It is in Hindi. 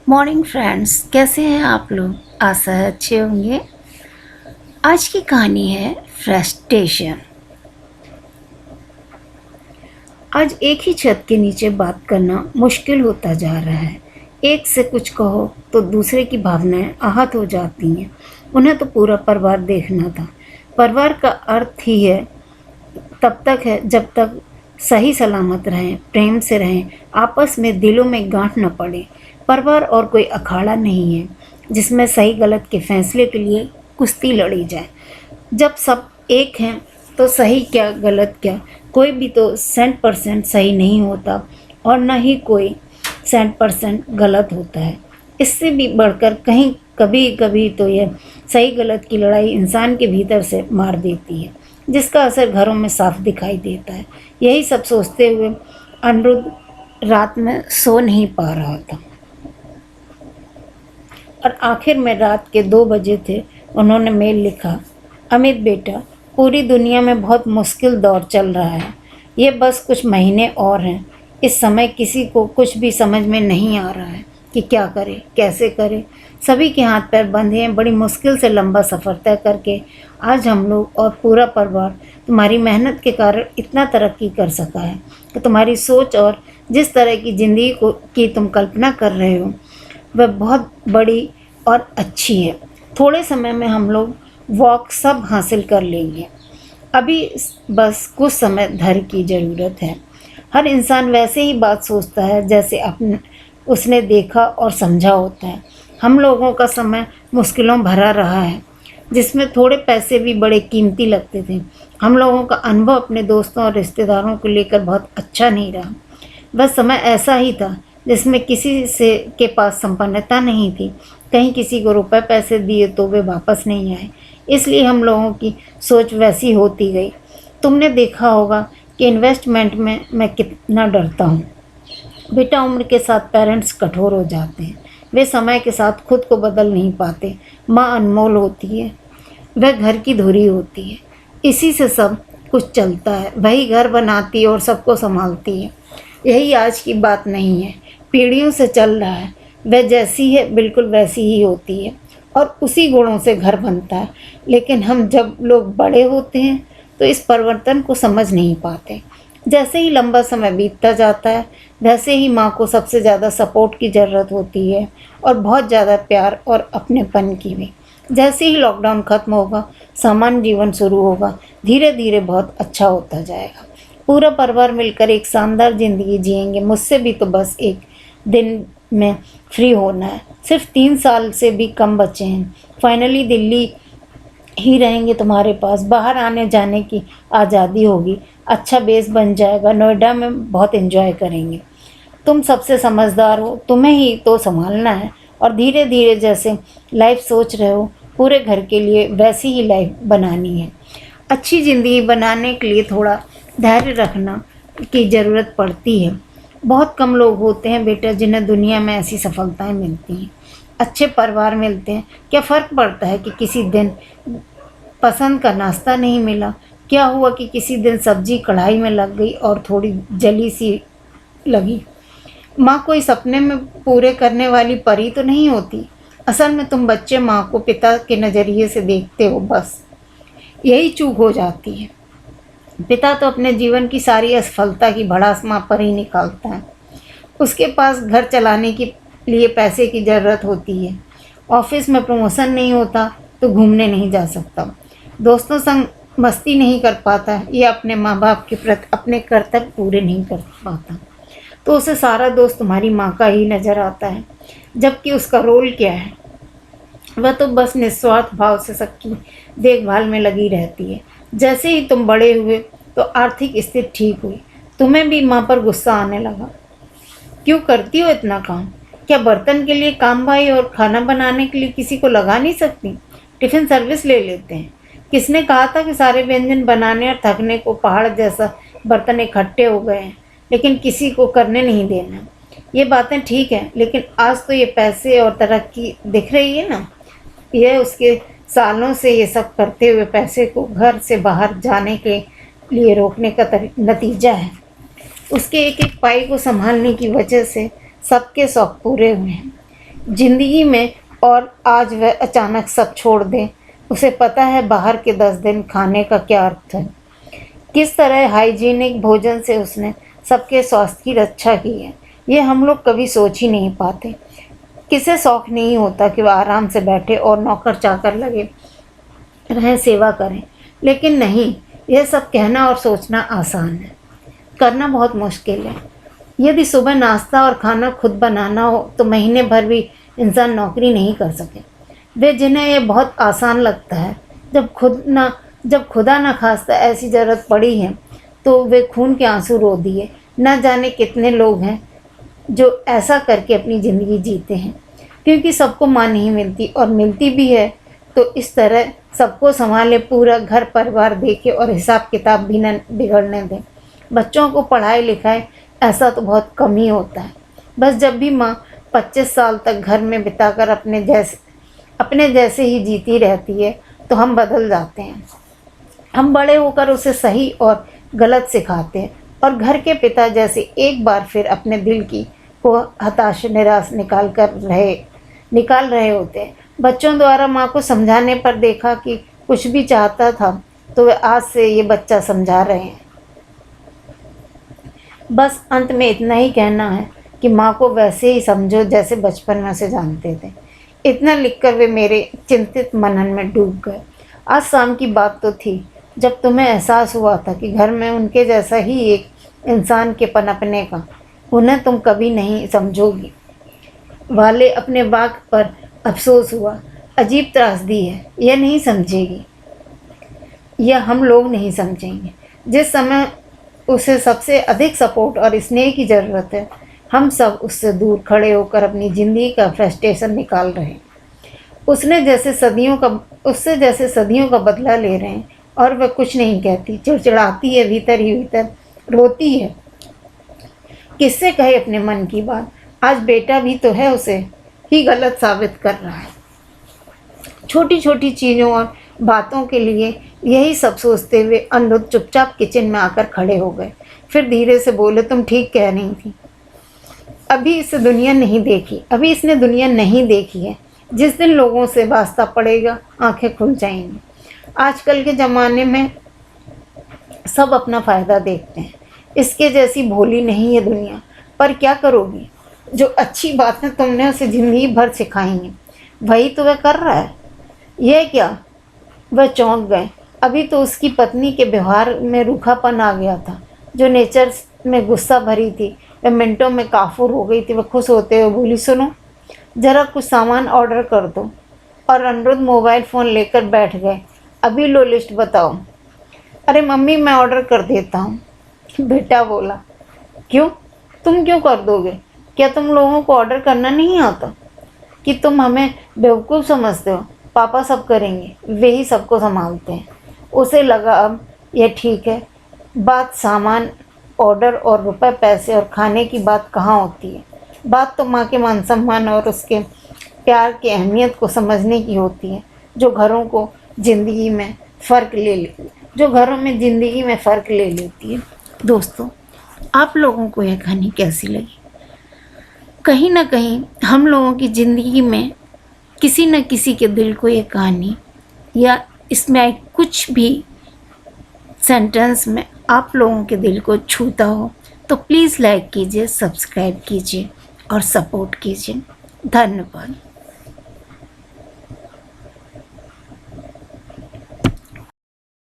मॉर्निंग फ्रेंड्स, कैसे हैं आप लोग। आशा है अच्छे होंगे। आज की कहानी है फ्रस्ट्रेशन। आज एक ही छत के नीचे बात करना मुश्किल होता जा रहा है। एक से कुछ कहो तो दूसरे की भावनाएं आहत हो जाती हैं। उन्हें तो पूरा परिवार देखना था। परिवार का अर्थ ही है तब तक है जब तक सही सलामत रहें, प्रेम से रहें, आपस में दिलों में गांठ न पड़े। परिवार और कोई अखाड़ा नहीं है जिसमें सही गलत के फैसले के लिए कुश्ती लड़ी जाए। जब सब एक हैं तो सही क्या गलत क्या, कोई भी तो 100% सही नहीं होता और न ही कोई 100% गलत होता है। इससे भी बढ़कर कहीं कभी कभी तो यह सही गलत की लड़ाई इंसान के भीतर से मार देती है, जिसका असर घरों में साफ दिखाई देता है। यही सब सोचते हुए अनिरुद्ध रात में सो नहीं पा रहा था और आखिर में रात के 2 बजे थे। उन्होंने मेल लिखा, अमित बेटा, पूरी दुनिया में बहुत मुश्किल दौर चल रहा है। ये बस कुछ महीने और हैं। इस समय किसी को कुछ भी समझ में नहीं आ रहा है कि क्या करे, कैसे करे। सभी के हाथ पैर बंधे हैं। बड़ी मुश्किल से लंबा सफ़र तय करके आज हम लोग और पूरा परिवार तुम्हारी मेहनत के कारण इतना तरक्की कर सका है कि तुम्हारी सोच और जिस तरह की ज़िंदगी की तुम कल्पना कर रहे हो वह बहुत बड़ी और अच्छी है। थोड़े समय में हम लोग वॉक सब हासिल कर लेंगे। अभी बस कुछ समय धैर्य की ज़रूरत है। हर इंसान वैसे ही बात सोचता है जैसे उसने देखा और समझा होता है। हम लोगों का समय मुश्किलों भरा रहा है, जिसमें थोड़े पैसे भी बड़े कीमती लगते थे। हम लोगों का अनुभव अपने दोस्तों और रिश्तेदारों को लेकर बहुत अच्छा नहीं रहा। बस समय ऐसा ही था जिसमें किसी से के पास संपन्नता नहीं थी। कहीं किसी को रुपए पैसे दिए तो वे वापस नहीं आए, इसलिए हम लोगों की सोच वैसी होती गई। तुमने देखा होगा कि इन्वेस्टमेंट में मैं कितना डरता हूँ। बेटा, उम्र के साथ पेरेंट्स कठोर हो जाते हैं। वे समय के साथ खुद को बदल नहीं पाते। माँ अनमोल होती है, वह घर की धुरी होती है। इसी से सब कुछ चलता है। वही घर बनाती है और सबको संभालती है। यही आज की बात नहीं है, पीढ़ियों से चल रहा है। वह जैसी है बिल्कुल वैसी ही होती है और उसी गुणों से घर बनता है। लेकिन हम जब लोग बड़े होते हैं तो इस परिवर्तन को समझ नहीं पाते। जैसे ही लंबा समय बीतता जाता है वैसे ही माँ को सबसे ज़्यादा सपोर्ट की ज़रूरत होती है और बहुत ज़्यादा प्यार और अपनेपन की भी। जैसे ही लॉकडाउन ख़त्म होगा, सामान्य जीवन शुरू होगा, धीरे धीरे बहुत अच्छा होता जाएगा। पूरा परिवार मिलकर एक शानदार ज़िंदगी जिएंगे। मुझसे भी तो बस एक दिन में फ्री होना है। सिर्फ 3 साल से भी कम बचे हैं। फाइनली दिल्ली ही रहेंगे तुम्हारे पास। बाहर आने जाने की आज़ादी होगी। अच्छा बेस बन जाएगा। नोएडा में बहुत एंजॉय करेंगे। तुम सबसे समझदार हो, तुम्हें ही तो संभालना है। और धीरे धीरे जैसे लाइफ सोच रहे हो पूरे घर के लिए वैसी ही लाइफ बनानी है। अच्छी ज़िंदगी बनाने के लिए थोड़ा धैर्य रखना की ज़रूरत पड़ती है। बहुत कम लोग होते हैं बेटा जिन्हें दुनिया में ऐसी सफलताएं मिलती हैं। अच्छे परिवार मिलते हैं। क्या फ़र्क पड़ता है कि किसी दिन पसंद का नाश्ता नहीं मिला? क्या हुआ कि किसी दिन सब्जी कढ़ाई में लग गई और थोड़ी जली सी लगी? माँ कोई सपने में पूरे करने वाली परी तो नहीं होती। असल में तुम बच्चे माँ को पिता के नज़रिए से देखते हो, बस यही चूक हो जाती है। पिता तो अपने जीवन की सारी असफलता की भड़ास माँ पर ही निकालता है। उसके पास घर चलाने के लिए पैसे की ज़रूरत होती है। ऑफिस में प्रमोशन नहीं होता तो घूमने नहीं जा सकता, दोस्तों संग मस्ती नहीं कर पाता या अपने माँ बाप के प्रति अपने कर्तव्य पूरे नहीं कर पाता, तो उसे सारा दोस्त तुम्हारी माँ का ही नज़र आता है। जबकि उसका रोल क्या है? वह तो बस निस्वार्थ भाव से सबकी देखभाल में लगी रहती है। जैसे ही तुम बड़े हुए तो आर्थिक स्थिति ठीक हुई, तुम्हें भी माँ पर गुस्सा आने लगा। क्यों करती हो इतना काम? क्या बर्तन के लिए काम भाई और खाना बनाने के लिए किसी को लगा नहीं सकती? टिफ़िन सर्विस ले लेते हैं। किसने कहा था कि सारे व्यंजन बनाने और थकने को पहाड़ जैसा बर्तन इकट्ठे हो गए हैं, लेकिन किसी को करने नहीं देना। ये बातें ठीक हैं, लेकिन आज तो ये पैसे और तरक्की दिख रही है ना। यह उसके सालों से ये सब करते हुए पैसे को घर से बाहर जाने के लिए रोकने का नतीजा है। उसके एक एक पाई को संभालने की वजह से सबके शौक पूरे हुए हैं। जिंदगी में, और आज वह अचानक सब छोड़ दे। उसे पता है बाहर के 10 दिन खाने का क्या अर्थ है, किस तरह हाइजीनिक भोजन से उसने सबके स्वास्थ्य की रक्षा की है। ये हम लोग कभी सोच ही नहीं पाते। किसे शौक नहीं होता कि वह आराम से बैठे और नौकर चाकर लगे रहें, सेवा करें। लेकिन नहीं, यह सब कहना और सोचना आसान है, करना बहुत मुश्किल है। यदि सुबह नाश्ता और खाना खुद बनाना हो तो महीने भर भी इंसान नौकरी नहीं कर सके। वे जिन्हें यह बहुत आसान लगता है, जब खुदा ना खास्ता ऐसी ज़रूरत पड़ी है तो वे खून के आंसू रो दिए। न जाने कितने लोग हैं जो ऐसा करके अपनी ज़िंदगी जीते हैं, क्योंकि सबको माँ नहीं मिलती, और मिलती भी है तो इस तरह सबको संभाले, पूरा घर परिवार देखे और हिसाब किताब भी न बिगड़ने दें। बच्चों को पढ़ाई लिखाए ऐसा तो बहुत कम ही होता है। बस जब भी माँ 25 साल तक घर में बिताकर अपने जैसे ही जीती रहती है तो हम बदल जाते हैं। हम बड़े होकर उसे सही और गलत सिखाते हैं, और घर के पिता जैसे एक बार फिर अपने दिल की को हताश निराश निकाल रहे होते हैं। बच्चों द्वारा माँ को समझाने पर देखा कि कुछ भी चाहता था तो वे आज से ये बच्चा समझा रहे हैं। बस अंत में इतना ही कहना है कि माँ को वैसे ही समझो जैसे बचपन में से जानते थे। इतना लिखकर वे मेरे चिंतित मनन में डूब गए। आज शाम की बात तो थी जब तुम्हें एहसास हुआ था कि घर में उनके जैसा ही एक इंसान के पनपने का, उन्हें तुम कभी नहीं समझोगी वाले अपने वाक़ पर अफसोस हुआ। अजीब त्रासदी है, यह नहीं समझेगी, यह हम लोग नहीं समझेंगे। जिस समय उसे सबसे अधिक सपोर्ट और स्नेह की ज़रूरत है, हम सब उससे दूर खड़े होकर अपनी ज़िंदगी का फ्रस्ट्रेशन निकाल रहे हैं। उससे जैसे सदियों का बदला ले रहे हैं, और वह कुछ नहीं कहती, चिड़चिड़ाती है, भीतर ही भीतर रोती है। किससे कहे अपने मन की बात। आज बेटा भी तो है उसे ही गलत साबित कर रहा है। छोटी छोटी चीज़ों और बातों के लिए यही सब सोचते हुए अनिरुद्ध चुपचाप किचन में आकर खड़े हो गए। फिर धीरे से बोले, तुम ठीक कह रही थी, अभी इसने दुनिया नहीं देखी है। जिस दिन लोगों से वास्ता पड़ेगा आंखें खुल जाएंगी। आजकल के ज़माने में सब अपना फ़ायदा देखते हैं। इसके जैसी भोली नहीं है दुनिया। पर क्या करोगी, जो अच्छी बातें तुमने उसे ज़िंदगी भर सिखाई वही तो वह कर रहा है। यह क्या? वह चौंक गए। अभी तो उसकी पत्नी के व्यवहार में रूखापन आ गया था। जो नेचर में गुस्सा भरी थी वह मिनटों में काफूर हो गई थी। वह खुश होते हुए बोली, सुनो ज़रा कुछ सामान ऑर्डर कर दो। और अनिरुद्ध मोबाइल फ़ोन लेकर बैठ गए। अभी लो लिस्ट बताओ। अरे मम्मी, मैं ऑर्डर कर देता हूँ, बेटा बोला। क्यों? तुम क्यों कर दोगे? क्या तुम लोगों को ऑर्डर करना नहीं आता कि तुम हमें बेवकूफ़ समझते हो? पापा सब करेंगे, वे ही सबको संभालते हैं। उसे लगा अब यह ठीक है। बात सामान ऑर्डर और रुपए पैसे और खाने की बात कहाँ होती है। बात तो माँ के मान सम्मान और उसके प्यार की अहमियत को समझने की होती है, जो घरों में ज़िंदगी में फ़र्क ले लेती है। दोस्तों, आप लोगों को यह कहानी कैसी लगी? कहीं ना कहीं हम लोगों की ज़िंदगी में किसी न किसी के दिल को ये कहानी या इसमें कुछ भी सेंटेंस में आप लोगों के दिल को छूता हो तो प्लीज़ लाइक कीजिए, सब्सक्राइब कीजिए और सपोर्ट कीजिए। धन्यवाद।